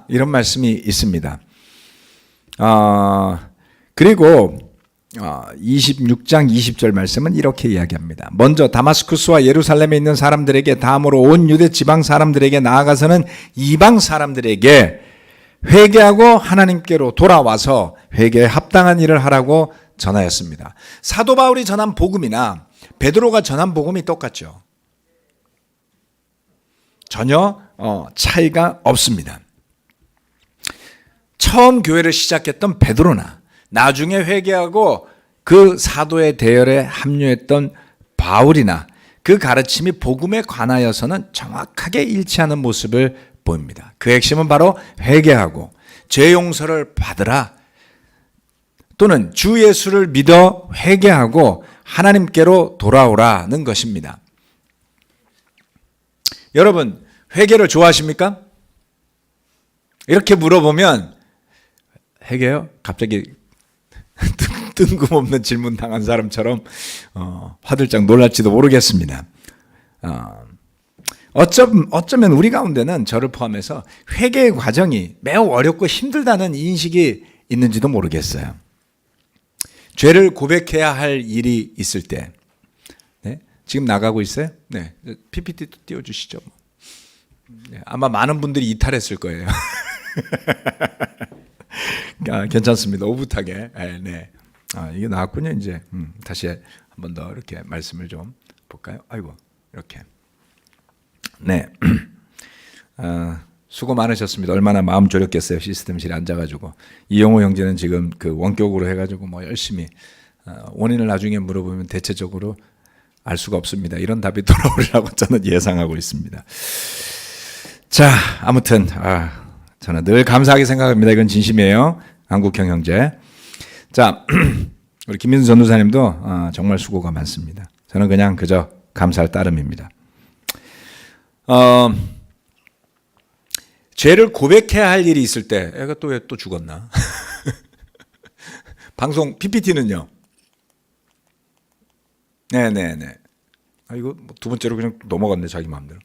이런 말씀이 있습니다. 그리고 26장 20절 말씀은 이렇게 이야기합니다. 먼저 다마스쿠스와 예루살렘에 있는 사람들에게 다음으로 온 유대 지방 사람들에게 나아가서는 이방 사람들에게 회개하고 하나님께로 돌아와서 회개에 합당한 일을 하라고 전하였습니다. 사도 바울이 전한 복음이나 베드로가 전한 복음이 똑같죠. 전혀 차이가 없습니다. 처음 교회를 시작했던 베드로나 나중에 회개하고 그 사도의 대열에 합류했던 바울이나 그 가르침이 복음에 관하여서는 정확하게 일치하는 모습을 보입니다. 그 핵심은 바로 회개하고 죄 용서를 받으라, 또는 주 예수를 믿어 회개하고 하나님께로 돌아오라는 것입니다. 여러분, 회개를 좋아하십니까? 이렇게 물어보면 회개요? 갑자기 뜬금없는 질문 당한 사람처럼 화들짝 놀랄지도 모르겠습니다. 어쩌면 우리 가운데는 저를 포함해서 회개의 과정이 매우 어렵고 힘들다는 인식이 있는지도 모르겠어요. 죄를 고백해야 할 일이 있을 때, 네? 지금 나가고 있어요? 네, PPT도 띄워주시죠. 네, 아마 많은 분들이 이탈했을 거예요. 괜찮습니다. 오붓하게. 네. 이게 나왔군요. 이제 다시 한 번 더 이렇게 말씀을 좀 볼까요? 아이고, 이렇게. 네. 수고 많으셨습니다. 얼마나 마음 졸였겠어요. 시스템실에 앉아가지고. 이영호 형제는 지금 그 원격으로 해가지고 뭐 열심히 원인을 나중에 물어보면 대체적으로 알 수가 없습니다. 이런 답이 돌아오리라고 저는 예상하고 있습니다. 자, 아무튼 저는 늘 감사하게 생각합니다. 이건 진심이에요. 한국형 형제. 자, 우리 김민수 전도사님도 정말 수고가 많습니다. 저는 그냥 그저 감사할 따름입니다. 죄를 고백해야 할 일이 있을 때, 애가 또 왜 또 죽었나? 방송 PPT는요? 네네네. 이거 뭐 두 번째로 그냥 넘어갔네, 자기 마음대로.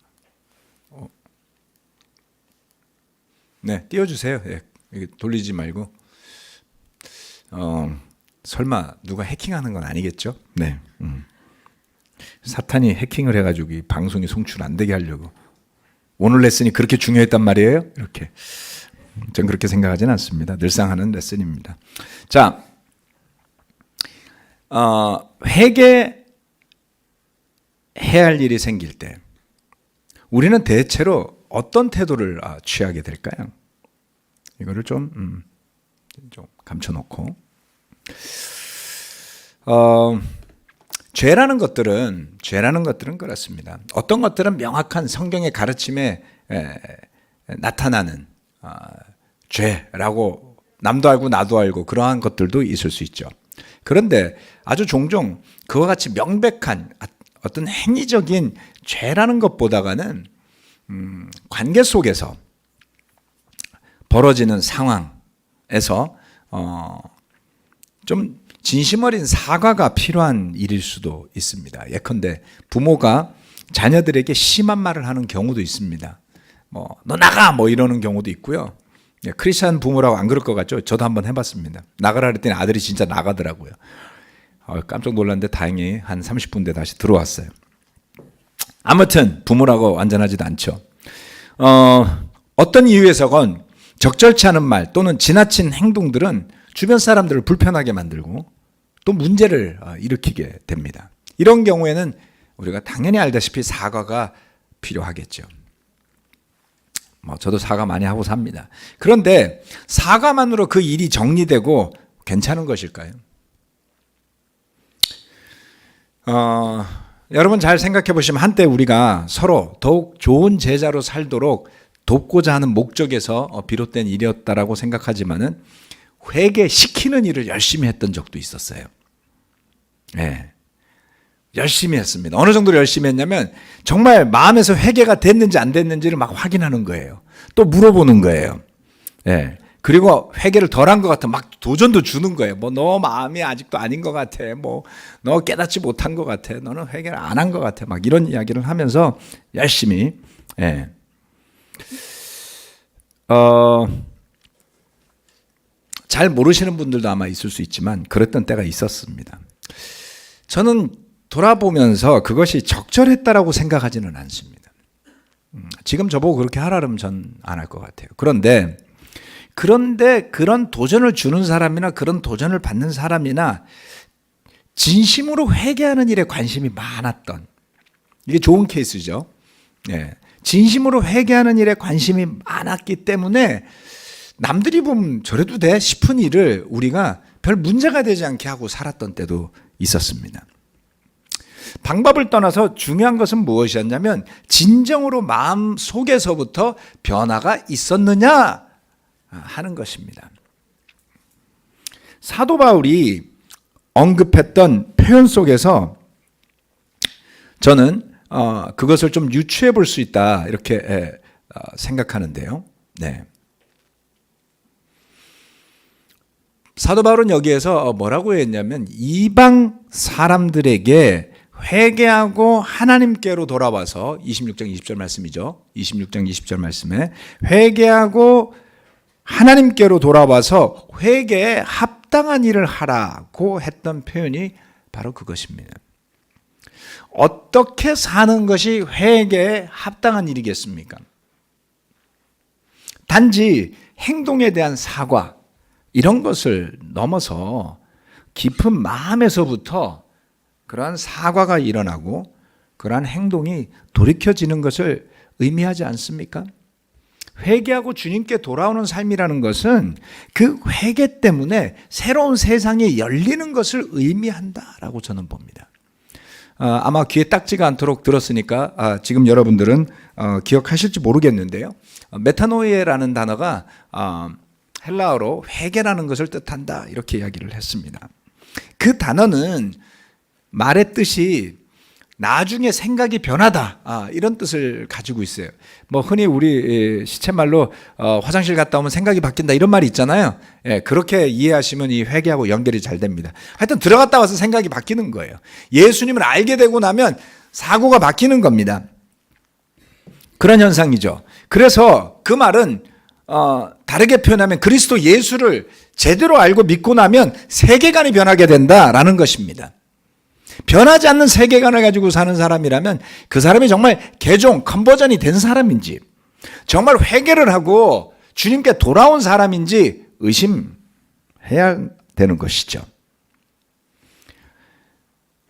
네, 띄워주세요. 예, 이게 돌리지 말고. 설마 누가 해킹하는 건 아니겠죠? 네. 사탄이 해킹을 해가지고 이 방송이 송출 안 되게 하려고. 오늘 레슨이 그렇게 중요했단 말이에요? 이렇게. 전 그렇게 생각하지는 않습니다. 늘상 하는 레슨입니다. 자, 회개해야 할 일이 생길 때 우리는 대체로 어떤 태도를 취하게 될까요? 이거를 좀 감춰놓고. 죄라는 것들은 그렇습니다. 어떤 것들은 명확한 성경의 가르침에 나타나는 죄라고 남도 알고 나도 알고 그러한 것들도 있을 수 있죠. 그런데 아주 종종 그와 같이 명백한 어떤 행위적인 죄라는 것보다는 관계 속에서 벌어지는 상황에서 좀 진심 어린 사과가 필요한 일일 수도 있습니다. 예컨대 부모가 자녀들에게 심한 말을 하는 경우도 있습니다. 너 나가! 이러는 경우도 있고요. 크리스찬 부모라고 안 그럴 것 같죠? 저도 한번 해봤습니다. 나가라 그랬더니 아들이 진짜 나가더라고요. 깜짝 놀랐는데 다행히 한 30분 뒤에 다시 들어왔어요. 아무튼 부모라고 완전하지도 않죠. 어떤 이유에서건 적절치 않은 말 또는 지나친 행동들은 주변 사람들을 불편하게 만들고 또 문제를 일으키게 됩니다. 이런 경우에는 우리가 당연히 알다시피 사과가 필요하겠죠. 저도 사과 많이 하고 삽니다. 그런데 사과만으로 그 일이 정리되고 괜찮은 것일까요? 여러분 잘 생각해 보시면 한때 우리가 서로 더욱 좋은 제자로 살도록 돕고자 하는 목적에서 비롯된 일이었다라고 생각하지만은 회개시키는 일을 열심히 했던 적도 있었어요. 네. 열심히 했습니다. 어느 정도로 열심히 했냐면 정말 마음에서 회개가 됐는지 안 됐는지를 막 확인하는 거예요. 또 물어보는 거예요. 네. 그리고 회개를 덜한 것 같아 막 도전도 주는 거예요. 너 마음이 아직도 아닌 것 같아. 너 깨닫지 못한 것 같아. 너는 회개를 안 한 것 같아. 막 이런 이야기를 하면서 열심히. 네. 잘 모르시는 분들도 아마 있을 수 있지만 그랬던 때가 있었습니다. 저는 돌아보면서 그것이 적절했다라고 생각하지는 않습니다. 지금 저보고 그렇게 하라 그러면 전 안 할 것 같아요. 그런데 그런 도전을 주는 사람이나 그런 도전을 받는 사람이나 진심으로 회개하는 일에 관심이 많았던, 이게 좋은 케이스죠. 네. 진심으로 회개하는 일에 관심이 많았기 때문에 남들이 보면 저래도 돼 싶은 일을 우리가 별 문제가 되지 않게 하고 살았던 때도 있었습니다. 방법을 떠나서 중요한 것은 무엇이었냐면 진정으로 마음 속에서부터 변화가 있었느냐 하는 것입니다. 사도 바울이 언급했던 표현 속에서 저는 그것을 좀 유추해 볼 수 있다 이렇게 생각하는데요. 네. 사도 바울은 여기에서 뭐라고 했냐면 이방 사람들에게 회개하고 하나님께로 돌아와서 26장 20절 말씀이죠. 26장 20절 말씀에 회개하고 하나님께로 돌아와서 회개에 합당한 일을 하라고 했던 표현이 바로 그것입니다. 어떻게 사는 것이 회개에 합당한 일이겠습니까? 단지 행동에 대한 사과 이런 것을 넘어서 깊은 마음에서부터 그러한 사과가 일어나고 그러한 행동이 돌이켜지는 것을 의미하지 않습니까? 회개하고 주님께 돌아오는 삶이라는 것은 그 회개 때문에 새로운 세상이 열리는 것을 의미한다라고 저는 봅니다. 아마 귀에 딱지가 않도록 들었으니까 지금 여러분들은 기억하실지 모르겠는데요. 메타노이에라는 단어가 헬라어로 회개라는 것을 뜻한다 이렇게 이야기를 했습니다. 그 단어는 말의 뜻이 나중에 생각이 변하다 이런 뜻을 가지고 있어요. 뭐 흔히 우리 시쳇말로 화장실 갔다 오면 생각이 바뀐다 이런 말이 있잖아요. 예, 그렇게 이해하시면 이 회개하고 연결이 잘 됩니다. 하여튼 들어갔다 와서 생각이 바뀌는 거예요. 예수님을 알게 되고 나면 사고가 바뀌는 겁니다. 그런 현상이죠. 그래서 그 말은 다르게 표현하면 그리스도 예수를 제대로 알고 믿고 나면 세계관이 변하게 된다라는 것입니다. 변하지 않는 세계관을 가지고 사는 사람이라면 그 사람이 정말 개종, 컨버전이 된 사람인지 정말 회개를 하고 주님께 돌아온 사람인지 의심해야 되는 것이죠.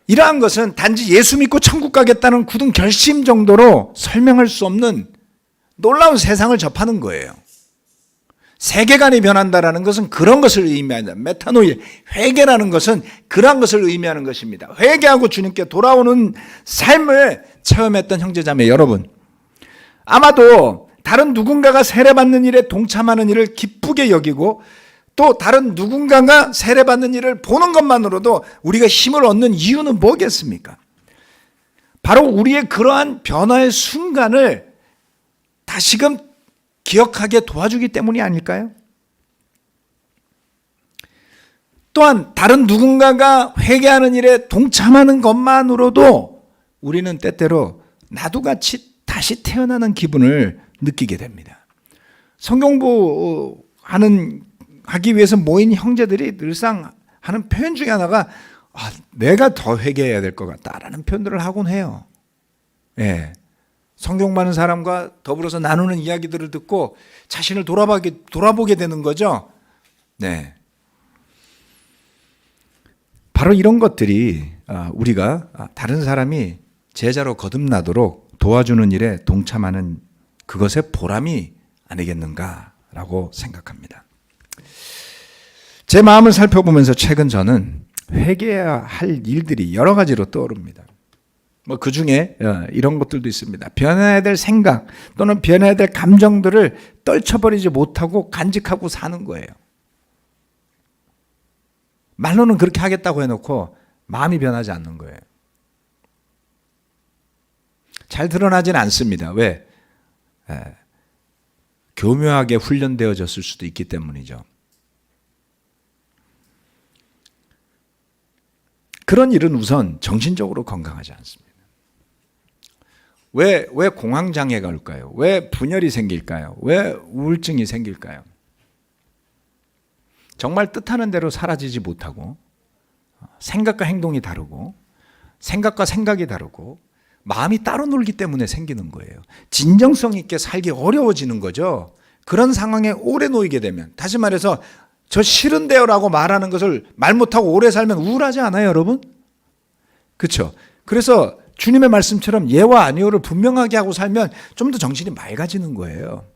이러한 것은 단지 예수 믿고 천국 가겠다는 굳은 결심 정도로 설명할 수 없는 놀라운 세상을 접하는 거예요. 세계관이 변한다라는 것은 그런 것을 의미한다. 메타노이, 회개라는 것은 그러한 것을 의미하는 것입니다. 회개하고 주님께 돌아오는 삶을 체험했던 형제자매 여러분, 아마도 다른 누군가가 세례받는 일에 동참하는 일을 기쁘게 여기고 또 다른 누군가가 세례받는 일을 보는 것만으로도 우리가 힘을 얻는 이유는 뭐겠습니까? 바로 우리의 그러한 변화의 순간을 다시금 기억하게 도와주기 때문이 아닐까요? 또한 다른 누군가가 회개하는 일에 동참하는 것만으로도 우리는 때때로 나도 같이 다시 태어나는 기분을 느끼게 됩니다. 성경부 하기 위해서 모인 형제들이 늘상 하는 표현 중에 하나가 내가 더 회개해야 될 것 같다라는 표현들을 하곤 해요. 예. 성경 많은 사람과 더불어서 나누는 이야기들을 듣고 자신을 돌아보게 되는 거죠. 네. 바로 이런 것들이 우리가 다른 사람이 제자로 거듭나도록 도와주는 일에 동참하는 그것의 보람이 아니겠는가라고 생각합니다. 제 마음을 살펴보면서 최근 저는 회개해야 할 일들이 여러 가지로 떠오릅니다. 그 중에 이런 것들도 있습니다. 변해야 될 생각 또는 변해야 될 감정들을 떨쳐버리지 못하고 간직하고 사는 거예요. 말로는 그렇게 하겠다고 해놓고 마음이 변하지 않는 거예요. 잘 드러나지는 않습니다. 왜? 교묘하게 훈련되어졌을 수도 있기 때문이죠. 그런 일은 우선 정신적으로 건강하지 않습니다. 왜 공황장애가 올까요? 왜 분열이 생길까요? 왜 우울증이 생길까요? 정말 뜻하는 대로 살아지지 못하고 생각과 행동이 다르고 생각과 생각이 다르고 마음이 따로 놀기 때문에 생기는 거예요. 진정성 있게 살기 어려워지는 거죠. 그런 상황에 오래 놓이게 되면, 다시 말해서 저 싫은데요라고 말하는 것을 말 못하고 오래 살면 우울하지 않아요, 여러분? 그렇죠? 그래서 주님의 말씀처럼 예와 아니오를 분명하게 하고 살면 좀 더 정신이 맑아지는 거예요.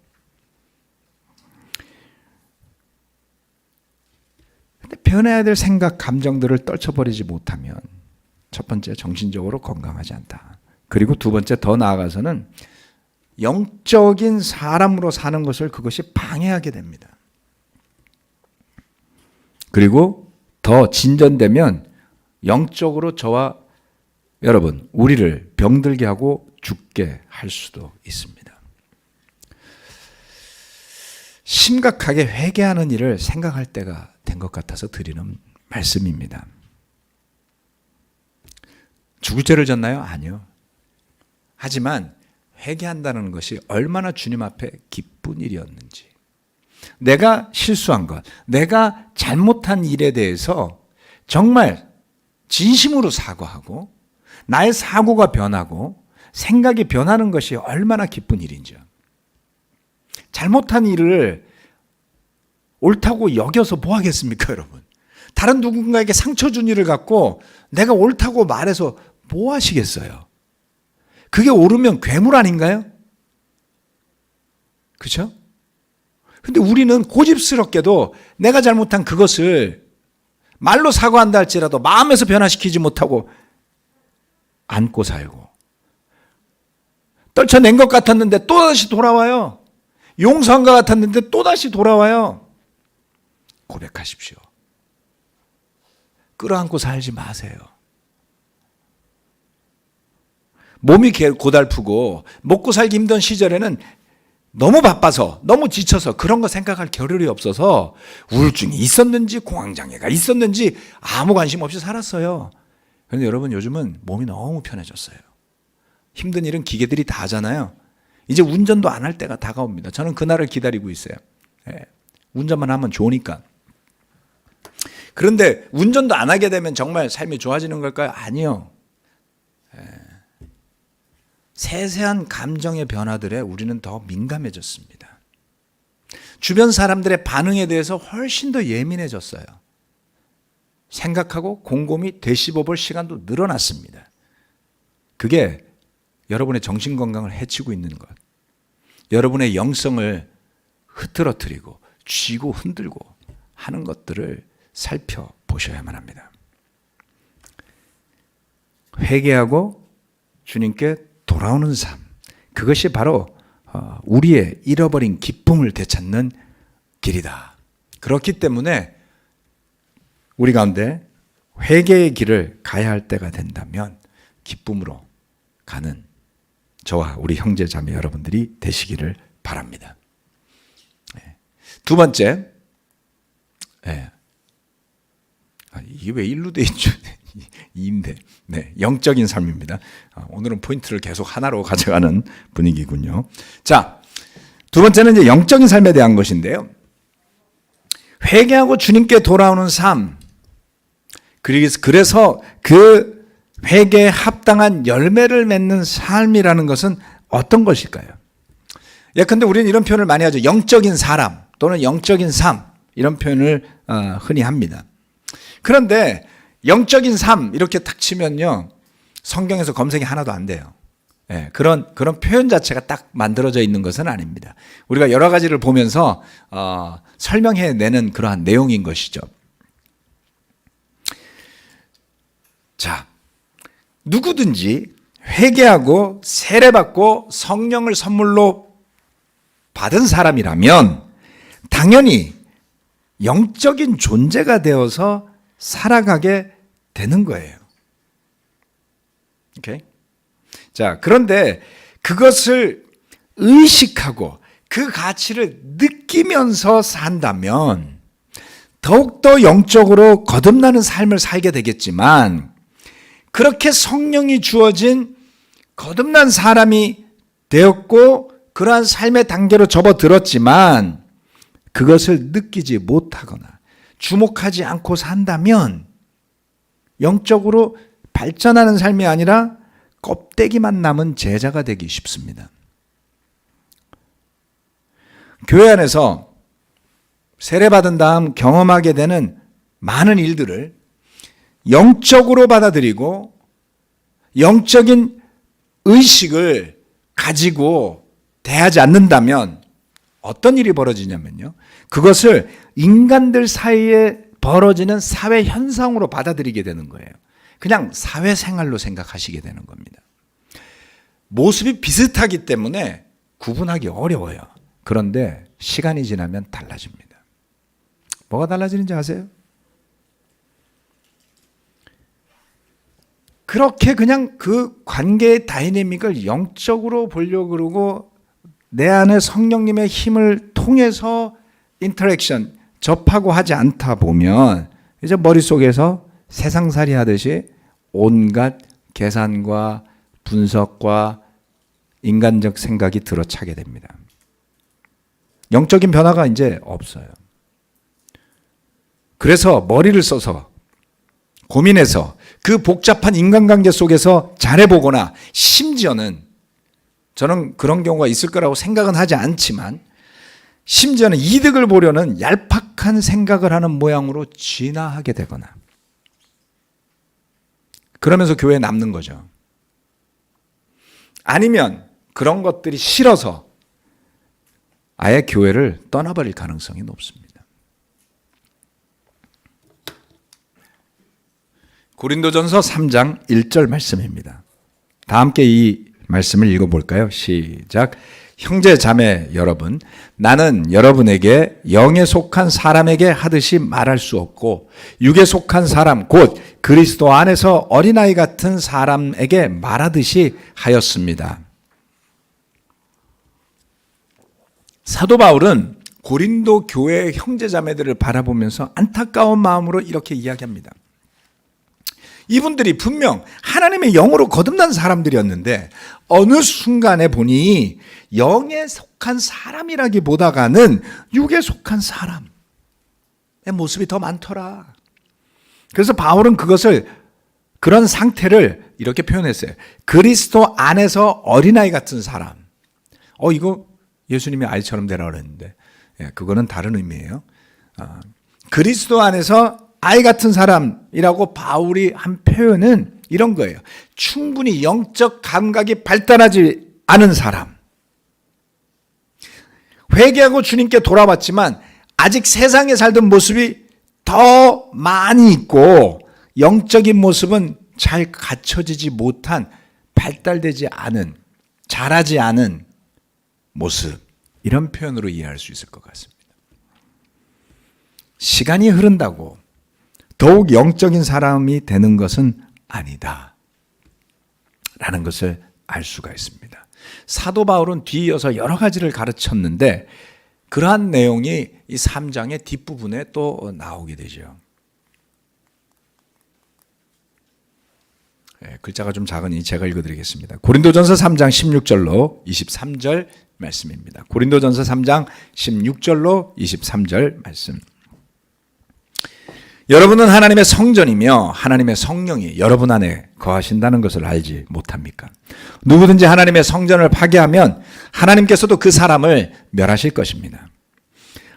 근데 변해야 될 생각, 감정들을 떨쳐버리지 못하면 첫 번째, 정신적으로 건강하지 않다. 그리고 두 번째, 더 나아가서는 영적인 사람으로 사는 것을 그것이 방해하게 됩니다. 그리고 더 진전되면 영적으로 저와 여러분, 우리를 병들게 하고 죽게 할 수도 있습니다. 심각하게 회개하는 일을 생각할 때가 된 것 같아서 드리는 말씀입니다. 죽을 죄를 졌나요? 아니요. 하지만 회개한다는 것이 얼마나 주님 앞에 기쁜 일이었는지, 내가 실수한 것, 내가 잘못한 일에 대해서 정말 진심으로 사과하고 나의 사고가 변하고 생각이 변하는 것이 얼마나 기쁜 일인지요. 잘못한 일을 옳다고 여겨서 뭐 하겠습니까, 여러분? 다른 누군가에게 상처 준 일을 갖고 내가 옳다고 말해서 뭐 하시겠어요? 그게 옳으면 괴물 아닌가요? 그렇죠? 근데 우리는 고집스럽게도 내가 잘못한 그것을 말로 사과한다 할지라도 마음에서 변화시키지 못하고 안고 살고, 떨쳐낸 것 같았는데 또다시 돌아와요. 용서한 것 같았는데 또다시 돌아와요. 고백하십시오. 끌어안고 살지 마세요. 몸이 고달프고 먹고 살기 힘든 시절에는 너무 바빠서 너무 지쳐서 그런 거 생각할 겨를이 없어서 우울증이 있었는지 공황장애가 있었는지 아무 관심 없이 살았어요. 그런데 여러분, 요즘은 몸이 너무 편해졌어요. 힘든 일은 기계들이 다 하잖아요. 이제 운전도 안 할 때가 다가옵니다. 저는 그날을 기다리고 있어요. 운전만 하면 좋으니까. 그런데 운전도 안 하게 되면 정말 삶이 좋아지는 걸까요? 아니요. 세세한 감정의 변화들에 우리는 더 민감해졌습니다. 주변 사람들의 반응에 대해서 훨씬 더 예민해졌어요. 생각하고 곰곰이 되씹어볼 시간도 늘어났습니다. 그게 여러분의 정신건강을 해치고 있는 것, 여러분의 영성을 흐트러뜨리고 쥐고 흔들고 하는 것들을 살펴보셔야만 합니다. 회개하고 주님께 돌아오는 삶, 그것이 바로 우리의 잃어버린 기쁨을 되찾는 길이다. 그렇기 때문에 우리 가운데 회개의 길을 가야 할 때가 된다면 기쁨으로 가는 저와 우리 형제 자매 여러분들이 되시기를 바랍니다. 두 번째, 이게 왜 일로 돼 있죠? 2인데, 영적인 삶입니다. 오늘은 포인트를 계속 하나로 가져가는 분위기군요. 자, 두 번째는 이제 영적인 삶에 대한 것인데요. 회개하고 주님께 돌아오는 삶, 그래서 그 회개에 합당한 열매를 맺는 삶이라는 것은 어떤 것일까요? 예컨대 우리는 이런 표현을 많이 하죠. 영적인 사람 또는 영적인 삶, 이런 표현을 흔히 합니다. 그런데 영적인 삶 이렇게 탁 치면요, 성경에서 검색이 하나도 안 돼요. 그런 표현 자체가 딱 만들어져 있는 것은 아닙니다. 우리가 여러 가지를 보면서 설명해내는 그러한 내용인 것이죠. 자, 누구든지 회개하고 세례받고 성령을 선물로 받은 사람이라면 당연히 영적인 존재가 되어서 살아가게 되는 거예요. 오케이? 자, 그런데 그것을 의식하고 그 가치를 느끼면서 산다면 더욱더 영적으로 거듭나는 삶을 살게 되겠지만, 그렇게 성령이 주어진 거듭난 사람이 되었고 그러한 삶의 단계로 접어들었지만 그것을 느끼지 못하거나 주목하지 않고 산다면 영적으로 발전하는 삶이 아니라 껍데기만 남은 제자가 되기 쉽습니다. 교회 안에서 세례받은 다음 경험하게 되는 많은 일들을 영적으로 받아들이고 영적인 의식을 가지고 대하지 않는다면 어떤 일이 벌어지냐면요. 그것을 인간들 사이에 벌어지는 사회 현상으로 받아들이게 되는 거예요. 그냥 사회생활로 생각하시게 되는 겁니다. 모습이 비슷하기 때문에 구분하기 어려워요. 그런데 시간이 지나면 달라집니다. 뭐가 달라지는지 아세요? 그렇게 그냥 그 관계의 다이내믹을 영적으로 보려고 그러고 내 안에 성령님의 힘을 통해서 인터랙션, 접하고 하지 않다 보면 이제 머릿속에서 세상살이 하듯이 온갖 계산과 분석과 인간적 생각이 들어차게 됩니다. 영적인 변화가 이제 없어요. 그래서 머리를 써서 고민해서 그 복잡한 인간관계 속에서 잘해보거나 심지어는 저는 그런 경우가 있을 거라고 생각은 하지 않지만 심지어는 이득을 보려는 얄팍한 생각을 하는 모양으로 진화하게 되거나 그러면서 교회에 남는 거죠. 아니면 그런 것들이 싫어서 아예 교회를 떠나버릴 가능성이 높습니다. 고린도전서 3장 1절 말씀입니다. 다 함께 이 말씀을 읽어볼까요? 시작. 형제 자매 여러분, 나는 여러분에게 영에 속한 사람에게 하듯이 말할 수 없고 육에 속한 사람 곧 그리스도 안에서 어린아이 같은 사람에게 말하듯이 하였습니다. 사도 바울은 고린도 교회의 형제 자매들을 바라보면서 안타까운 마음으로 이렇게 이야기합니다. 이분들이 분명 하나님의 영으로 거듭난 사람들이었는데 어느 순간에 보니 영에 속한 사람이라기보다는 육에 속한 사람의 모습이 더 많더라. 그래서 바울은 그런 상태를 이렇게 표현했어요. 그리스도 안에서 어린아이 같은 사람. 이거 예수님이 아이처럼 되라 그랬는데 그거는 다른 의미예요. 그리스도 안에서 아이 같은 사람이라고 바울이 한 표현은 이런 거예요. 충분히 영적 감각이 발달하지 않은 사람. 회개하고 주님께 돌아왔지만 아직 세상에 살던 모습이 더 많이 있고 영적인 모습은 잘 갖춰지지 못한 발달되지 않은 자라지 않은 모습. 이런 표현으로 이해할 수 있을 것 같습니다. 시간이 흐른다고 더욱 영적인 사람이 되는 것은 아니다 라는 것을 알 수가 있습니다. 사도 바울은 뒤이어서 여러 가지를 가르쳤는데 그러한 내용이 이 3장의 뒷부분에 또 나오게 되죠. 글자가 좀 작으니 제가 읽어드리겠습니다. 고린도전서 3장 16절로 23절 말씀입니다. 고린도전서 3장 16절로 23절 말씀. 여러분은 하나님의 성전이며 하나님의 성령이 여러분 안에 거하신다는 것을 알지 못합니까? 누구든지 하나님의 성전을 파괴하면 하나님께서도 그 사람을 멸하실 것입니다.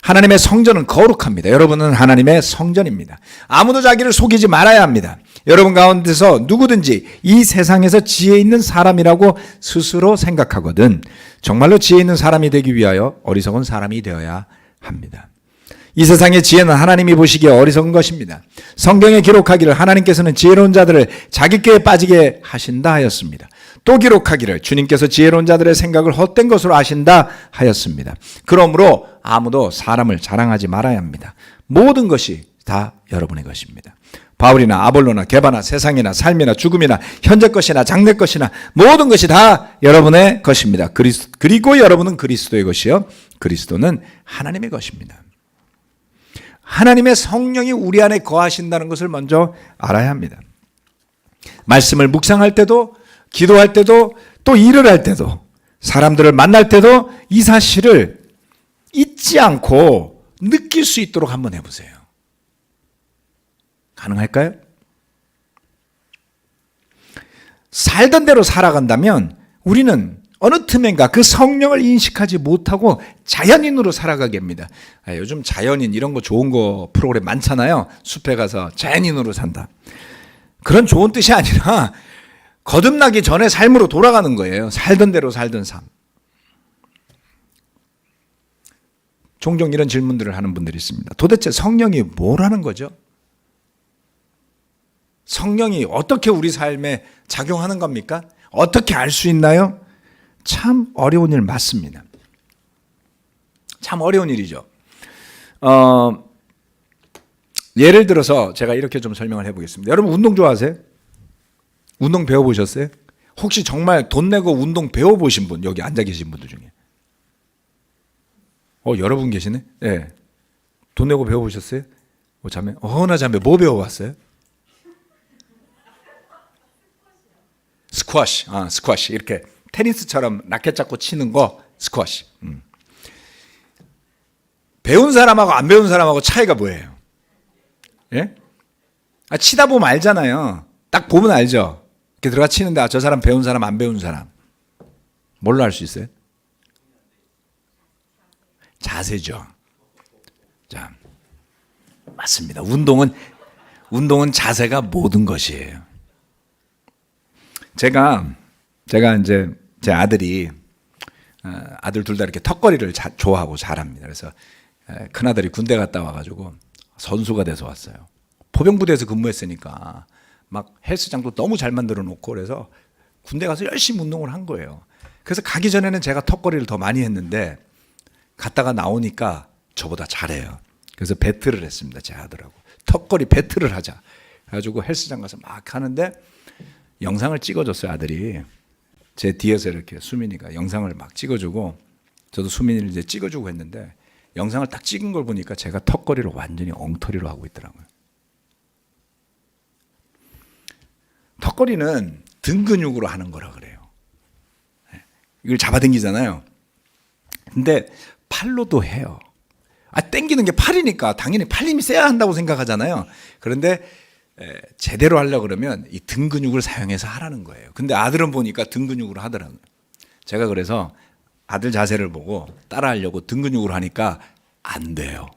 하나님의 성전은 거룩합니다. 여러분은 하나님의 성전입니다. 아무도 자기를 속이지 말아야 합니다. 여러분 가운데서 누구든지 이 세상에서 지혜 있는 사람이라고 스스로 생각하거든 정말로 지혜 있는 사람이 되기 위하여 어리석은 사람이 되어야 합니다. 이 세상의 지혜는 하나님이 보시기에 어리석은 것입니다. 성경에 기록하기를 하나님께서는 지혜로운 자들을 자기께에 빠지게 하신다 하였습니다. 또 기록하기를 주님께서 지혜로운 자들의 생각을 헛된 것으로 아신다 하였습니다. 그러므로 아무도 사람을 자랑하지 말아야 합니다. 모든 것이 다 여러분의 것입니다. 바울이나 아볼로나 게바나 세상이나 삶이나 죽음이나 현재 것이나 장래 것이나 모든 것이 다 여러분의 것입니다. 그리고 여러분은 그리스도의 것이요 그리스도는 하나님의 것입니다. 하나님의 성령이 우리 안에 거하신다는 것을 먼저 알아야 합니다. 말씀을 묵상할 때도 기도할 때도 또 일을 할 때도 사람들을 만날 때도 이 사실을 잊지 않고 느낄 수 있도록 한번 해보세요. 가능할까요? 살던 대로 살아간다면 우리는 어느 틈엔가 그 성령을 인식하지 못하고 자연인으로 살아가게 합니다. 요즘 자연인 이런 거 좋은 거 프로그램 많잖아요. 숲에 가서 자연인으로 산다. 그런 좋은 뜻이 아니라 거듭나기 전에 삶으로 돌아가는 거예요. 살던 대로 살던 삶. 종종 이런 질문들을 하는 분들이 있습니다. 도대체 성령이 뭐라는 거죠? 성령이 어떻게 우리 삶에 작용하는 겁니까? 어떻게 알 수 있나요? 참 어려운 일 맞습니다. 참 어려운 일이죠. 예를 들어서 제가 이렇게 좀 설명을 해보겠습니다. 여러분 운동 좋아하세요? 운동 배워보셨어요? 혹시 정말 돈 내고 운동 배워보신 분, 여기 앉아 계신 분들 중에? 여러분 계시네? 네. 돈 내고 배워보셨어요? 자매? 나 자매 뭐 배워봤어요? 스쿼시. 스쿼시. 이렇게 테니스처럼 라켓 잡고 치는 거 스쿼시. 배운 사람하고 안 배운 사람하고 차이가 뭐예요? 예? 치다 보면 알잖아요. 딱 보면 알죠. 이렇게 들어가 치는데 저 사람 배운 사람 안 배운 사람. 뭘로 알 수 있어요? 자세죠. 자, 맞습니다. 운동은 자세가 모든 것이에요. 제가 이제 제 아들이 아들 둘 다 이렇게 턱걸이를 좋아하고 잘합니다. 그래서 큰 아들이 군대 갔다 와가지고 선수가 돼서 왔어요. 포병부대에서 근무했으니까 막 헬스장도 너무 잘 만들어 놓고 그래서 군대 가서 열심히 운동을 한 거예요. 그래서 가기 전에는 제가 턱걸이를 더 많이 했는데 갔다가 나오니까 저보다 잘해요. 그래서 배틀을 했습니다. 제 아들하고 턱걸이 배틀을 하자. 그래가지고 헬스장 가서 막 하는데 영상을 찍어줬어요. 아들이 제 뒤에서 이렇게 수민이가 영상을 막 찍어주고 저도 수민이를 이제 찍어주고 했는데 영상을 딱 찍은 걸 보니까 제가 턱걸이를 완전히 엉터리로 하고 있더라고요. 턱걸이는 등 근육으로 하는 거라 그래요. 이걸 잡아당기잖아요. 근데 팔로도 해요. 당기는 게 팔이니까 당연히 팔 힘이 세야 한다고 생각하잖아요. 그런데 제대로 하려고 그러면 이 등 근육을 사용해서 하라는 거예요. 근데 아들은 보니까 등 근육으로 하더라고요. 제가 그래서 아들 자세를 보고 따라하려고 등 근육으로 하니까 안 돼요.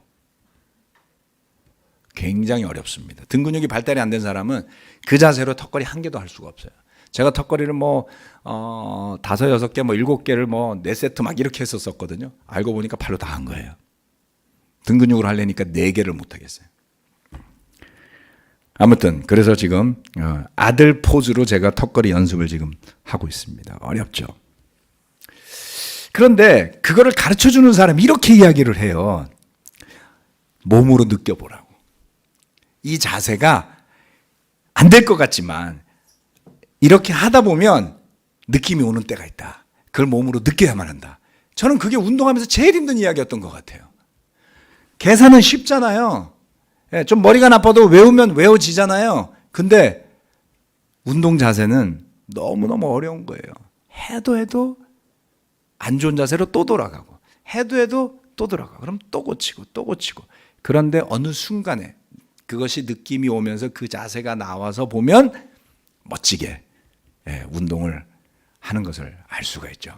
굉장히 어렵습니다. 등 근육이 발달이 안 된 사람은 그 자세로 턱걸이 한 개도 할 수가 없어요. 제가 턱걸이를 5, 6개, 7개를 4세트 막 이렇게 했었거든요. 알고 보니까 팔로 다 한 거예요. 등 근육으로 하려니까 4개를 못 하겠어요. 아무튼 그래서 지금 아들 포즈로 제가 턱걸이 연습을 지금 하고 있습니다. 어렵죠. 그런데 그거를 가르쳐주는 사람이 이렇게 이야기를 해요. 몸으로 느껴보라고. 이 자세가 안 될 것 같지만 이렇게 하다 보면 느낌이 오는 때가 있다. 그걸 몸으로 느껴야만 한다. 저는 그게 운동하면서 제일 힘든 이야기였던 것 같아요. 계산은 쉽잖아요. 좀 머리가 나빠도 외우면 외워지잖아요. 근데 운동 자세는 너무너무 어려운 거예요. 해도 안 좋은 자세로 또 돌아가고 해도 또 돌아가고 그럼 또 고치고 또 고치고 그런데 어느 순간에 그것이 느낌이 오면서 그 자세가 나와서 보면 멋지게 운동을 하는 것을 알 수가 있죠.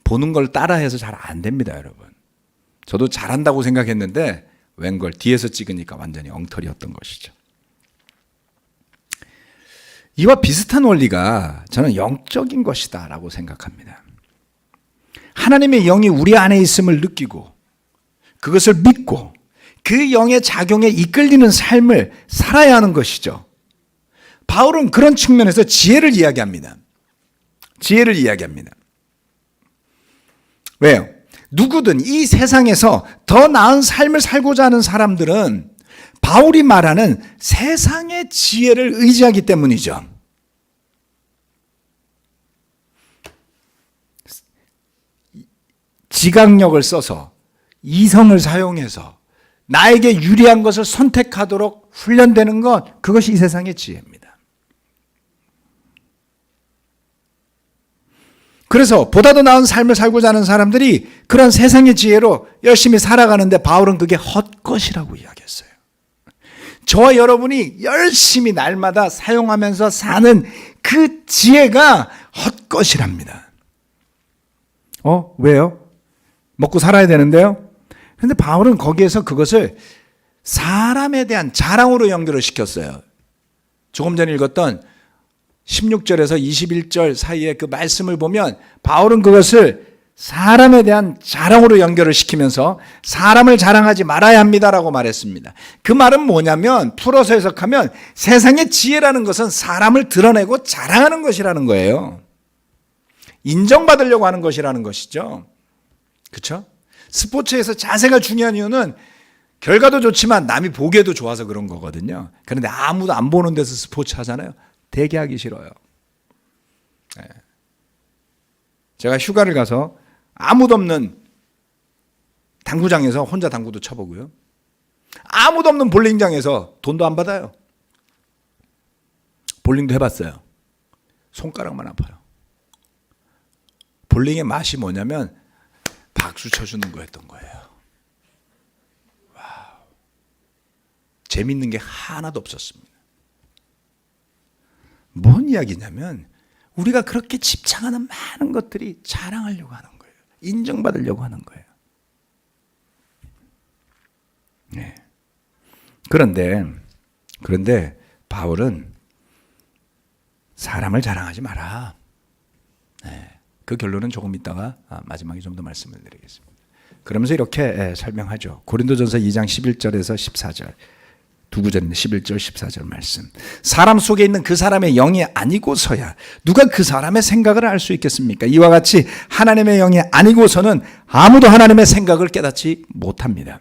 보는 걸 따라해서 잘 안 됩니다, 여러분. 저도 잘한다고 생각했는데 웬걸 뒤에서 찍으니까 완전히 엉터리였던 것이죠. 이와 비슷한 원리가 저는 영적인 것이다 라고 생각합니다. 하나님의 영이 우리 안에 있음을 느끼고 그것을 믿고 그 영의 작용에 이끌리는 삶을 살아야 하는 것이죠. 바울은 그런 측면에서 지혜를 이야기합니다. 지혜를 이야기합니다. 왜요? 누구든 이 세상에서 더 나은 삶을 살고자 하는 사람들은 바울이 말하는 세상의 지혜를 의지하기 때문이죠. 지각력을 써서 이성을 사용해서 나에게 유리한 것을 선택하도록 훈련되는 것, 그것이 이 세상의 지혜입니다. 그래서 보다 더 나은 삶을 살고자 하는 사람들이 그런 세상의 지혜로 열심히 살아가는데 바울은 그게 헛것이라고 이야기했어요. 저와 여러분이 열심히 날마다 사용하면서 사는 그 지혜가 헛것이랍니다. 왜요? 먹고 살아야 되는데요? 그런데 바울은 거기에서 그것을 사람에 대한 자랑으로 연결을 시켰어요. 조금 전에 읽었던 16절에서 21절 사이에 그 말씀을 보면 바울은 그것을 사람에 대한 자랑으로 연결을 시키면서 사람을 자랑하지 말아야 합니다라고 말했습니다. 그 말은 뭐냐면 풀어서 해석하면 세상의 지혜라는 것은 사람을 드러내고 자랑하는 것이라는 거예요. 인정받으려고 하는 것이라는 것이죠. 그렇죠? 스포츠에서 자세가 중요한 이유는 결과도 좋지만 남이 보기에도 좋아서 그런 거거든요. 그런데 아무도 안 보는 데서 스포츠 하잖아요. 되게 하기 싫어요. 제가 휴가를 가서 아무도 없는 당구장에서 혼자 당구도 쳐보고요. 아무도 없는 볼링장에서 돈도 안 받아요. 볼링도 해봤어요. 손가락만 아파요. 볼링의 맛이 뭐냐면 박수 쳐주는 거였던 거예요. 와우. 재밌는 게 하나도 없었습니다. 뭔 이야기냐면 우리가 그렇게 집착하는 많은 것들이 자랑하려고 하는 거예요. 인정받으려고 하는 거예요. 네. 그런데 바울은 사람을 자랑하지 마라. 네. 그 결론은 조금 있다가 마지막에 좀 더 말씀을 드리겠습니다. 그러면서 이렇게 설명하죠. 고린도전서 2장 11절에서 14절. 두 구절인데 11절 14절 말씀. 사람 속에 있는 그 사람의 영이 아니고서야 누가 그 사람의 생각을 알 수 있겠습니까? 이와 같이 하나님의 영이 아니고서는 아무도 하나님의 생각을 깨닫지 못합니다.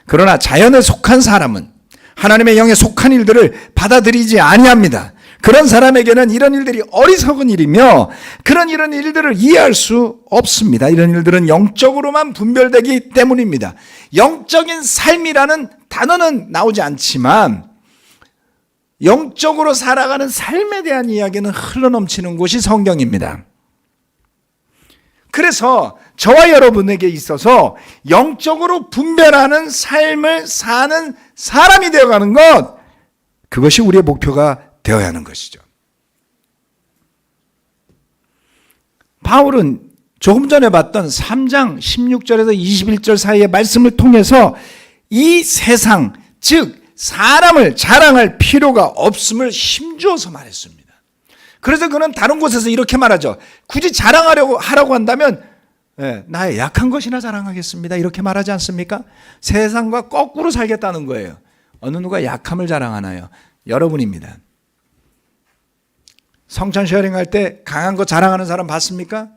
그러나 자연에 속한 사람은 하나님의 영에 속한 일들을 받아들이지 아니합니다. 그런 사람에게는 이런 일들이 어리석은 일이며 그런 이런 일들을 이해할 수 없습니다. 이런 일들은 영적으로만 분별되기 때문입니다. 영적인 삶이라는 단어는 나오지 않지만 영적으로 살아가는 삶에 대한 이야기는 흘러넘치는 곳이 성경입니다. 그래서 저와 여러분에게 있어서 영적으로 분별하는 삶을 사는 사람이 되어가는 것, 그것이 우리의 목표가 되어야 하는 것이죠. 바울은 조금 전에 봤던 3장 16절에서 21절 사이의 말씀을 통해서 이 세상, 즉 사람을 자랑할 필요가 없음을 힘주어서 말했습니다. 그래서 그는 다른 곳에서 이렇게 말하죠. 굳이 하라고 한다면 나의 약한 것이나 자랑하겠습니다. 이렇게 말하지 않습니까? 세상과 거꾸로 살겠다는 거예요. 어느 누가 약함을 자랑하나요? 여러분입니다. 성찬 쉐어링 할 때 강한 거 자랑하는 사람 봤습니까?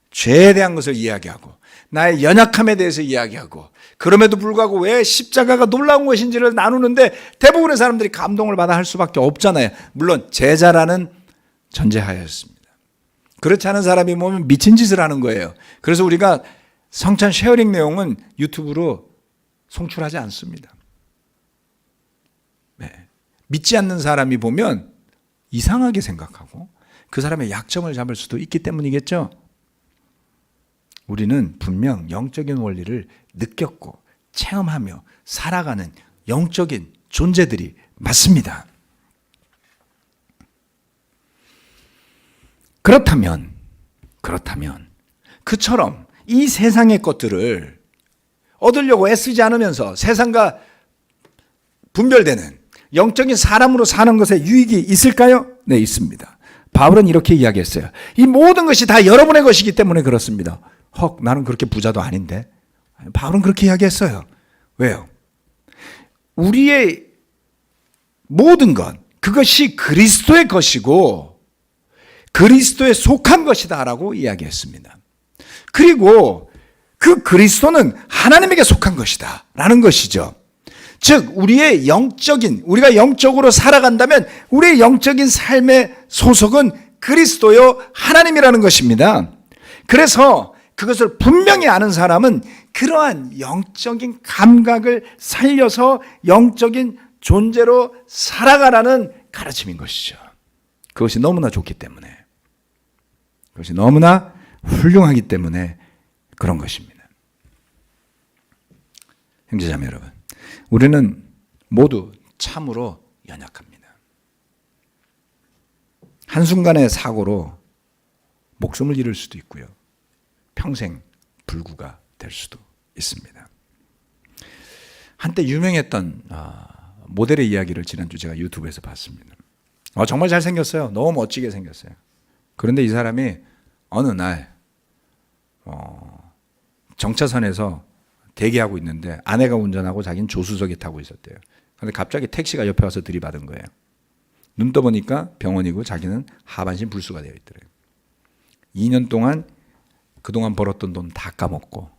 죄에 대한 것을 이야기하고 나의 연약함에 대해서 이야기하고 그럼에도 불구하고 왜 십자가가 놀라운 것인지를 나누는데 대부분의 사람들이 감동을 받아 할 수밖에 없잖아요. 물론 제자라는 전제하였습니다. 그렇지 않은 사람이 보면 미친 짓을 하는 거예요. 그래서 우리가 성찬 쉐어링 내용은 유튜브로 송출하지 않습니다. 네. 믿지 않는 사람이 보면 이상하게 생각하고 그 사람의 약점을 잡을 수도 있기 때문이겠죠. 우리는 분명 영적인 원리를 느꼈고 체험하며 살아가는 영적인 존재들이 맞습니다. 그렇다면 그처럼 이 세상의 것들을 얻으려고 애쓰지 않으면서 세상과 분별되는 영적인 사람으로 사는 것에 유익이 있을까요? 네, 있습니다. 바울은 이렇게 이야기했어요. 이 모든 것이 다 여러분의 것이기 때문에 그렇습니다. 나는 그렇게 부자도 아닌데. 바울은 그렇게 이야기했어요. 왜요? 우리의 모든 것, 그것이 그리스도의 것이고 그리스도에 속한 것이다라고 이야기했습니다. 그리고 그 그리스도는 하나님에게 속한 것이다라는 것이죠. 즉 우리가 영적으로 살아간다면 우리의 영적인 삶의 소속은 그리스도요 하나님이라는 것입니다. 그래서 그것을 분명히 아는 사람은 그러한 영적인 감각을 살려서 영적인 존재로 살아가라는 가르침인 것이죠. 그것이 너무나 좋기 때문에. 그것이 너무나 훌륭하기 때문에 그런 것입니다. 형제자매 여러분, 우리는 모두 참으로 연약합니다. 한순간의 사고로 목숨을 잃을 수도 있고요. 평생 불구가 될 수도 있습니다. 한때 유명했던 모델의 이야기를 지난주 제가 유튜브에서 봤습니다. 정말 잘생겼어요. 너무 멋지게 생겼어요. 그런데 이 사람이 어느 날 정차선에서 대기하고 있는데 아내가 운전하고 자기는 조수석에 타고 있었대요. 그런데 갑자기 택시가 옆에 와서 들이받은 거예요. 눈 떠보니까 병원이고 자기는 하반신 불수가 되어 있더래요. 2년 동안 그동안 벌었던 돈 다 까먹고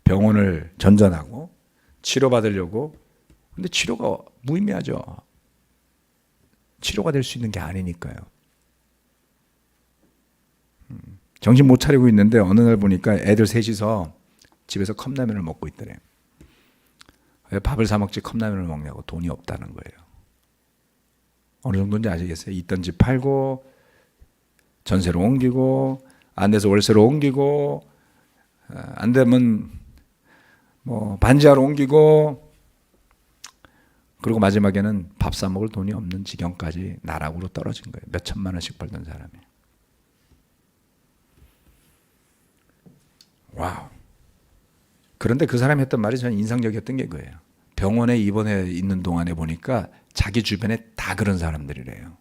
병원을 전전하고 치료받으려고. 근데 치료가 무의미하죠. 치료가 될 수 있는 게 아니니까요. 정신 못 차리고 있는데 어느 날 보니까 애들 셋이서 집에서 컵라면을 먹고 있더래요. 왜 밥을 사 먹지 컵라면을 먹냐고. 돈이 없다는 거예요. 어느 정도인지 아시겠어요? 있던 집 팔고 전세로 옮기고 안 돼서 월세로 옮기고 안 되면 뭐 반지하로 옮기고, 그리고 마지막에는 밥 사 먹을 돈이 없는 지경까지 나락으로 떨어진 거예요. 몇 천만 원씩 벌던 사람이. 와우. 그런데 그 사람이 했던 말이 저는 인상적이었던 게 그거예요. 병원에 입원해 있는 동안에 보니까 자기 주변에 다 그런 사람들이래요.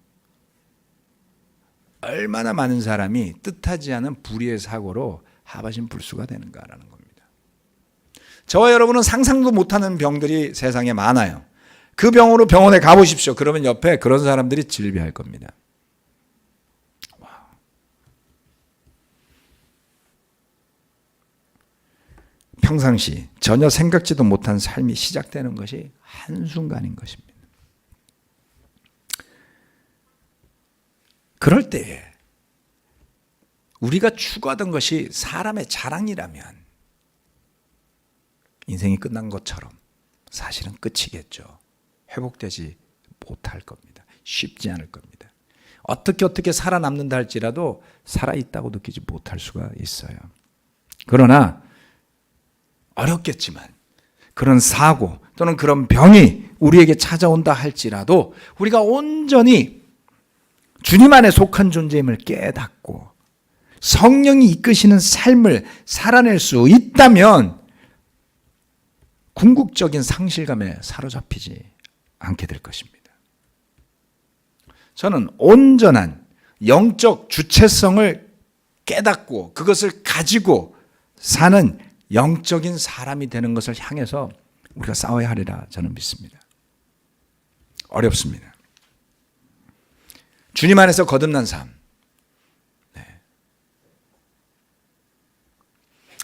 얼마나 많은 사람이 뜻하지 않은 불의의 사고로 하반신 불수가 되는가라는 겁니다. 저와 여러분은 상상도 못하는 병들이 세상에 많아요. 그 병으로 병원에 가보십시오. 그러면 옆에 그런 사람들이 질비할 겁니다. 평상시 전혀 생각지도 못한 삶이 시작되는 것이 한순간인 것입니다. 그럴 때에 우리가 추구하던 것이 사람의 자랑이라면 인생이 끝난 것처럼 사실은 끝이겠죠. 회복되지 못할 겁니다. 쉽지 않을 겁니다. 어떻게 살아남는다 할지라도 살아있다고 느끼지 못할 수가 있어요. 그러나 어렵겠지만 그런 사고 또는 그런 병이 우리에게 찾아온다 할지라도 우리가 온전히 주님 안에 속한 존재임을 깨닫고 성령이 이끄시는 삶을 살아낼 수 있다면 궁극적인 상실감에 사로잡히지 않게 될 것입니다. 저는 온전한 영적 주체성을 깨닫고 그것을 가지고 사는 영적인 사람이 되는 것을 향해서 우리가 싸워야 하리라 저는 믿습니다. 어렵습니다. 주님 안에서 거듭난 삶,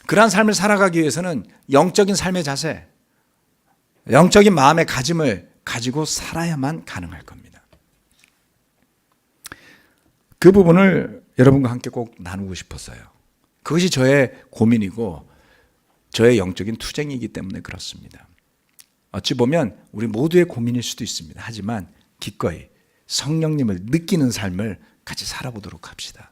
그러한 삶을 살아가기 위해서는 영적인 삶의 자세, 영적인 마음의 가짐을 가지고 살아야만 가능할 겁니다. 그 부분을 여러분과 함께 꼭 나누고 싶었어요. 그것이 저의 고민이고 저의 영적인 투쟁이기 때문에 그렇습니다. 어찌 보면 우리 모두의 고민일 수도 있습니다. 하지만 기꺼이 성령님을 느끼는 삶을 같이 살아보도록 합시다.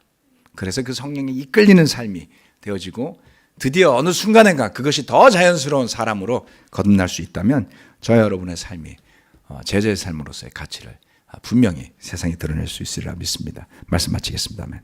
그래서 그 성령이 이끌리는 삶이 되어지고 드디어 어느 순간인가 그것이 더 자연스러운 사람으로 거듭날 수 있다면 저와 여러분의 삶이 제자의 삶으로서의 가치를 분명히 세상에 드러낼 수 있으리라 믿습니다. 말씀 마치겠습니다. 아멘.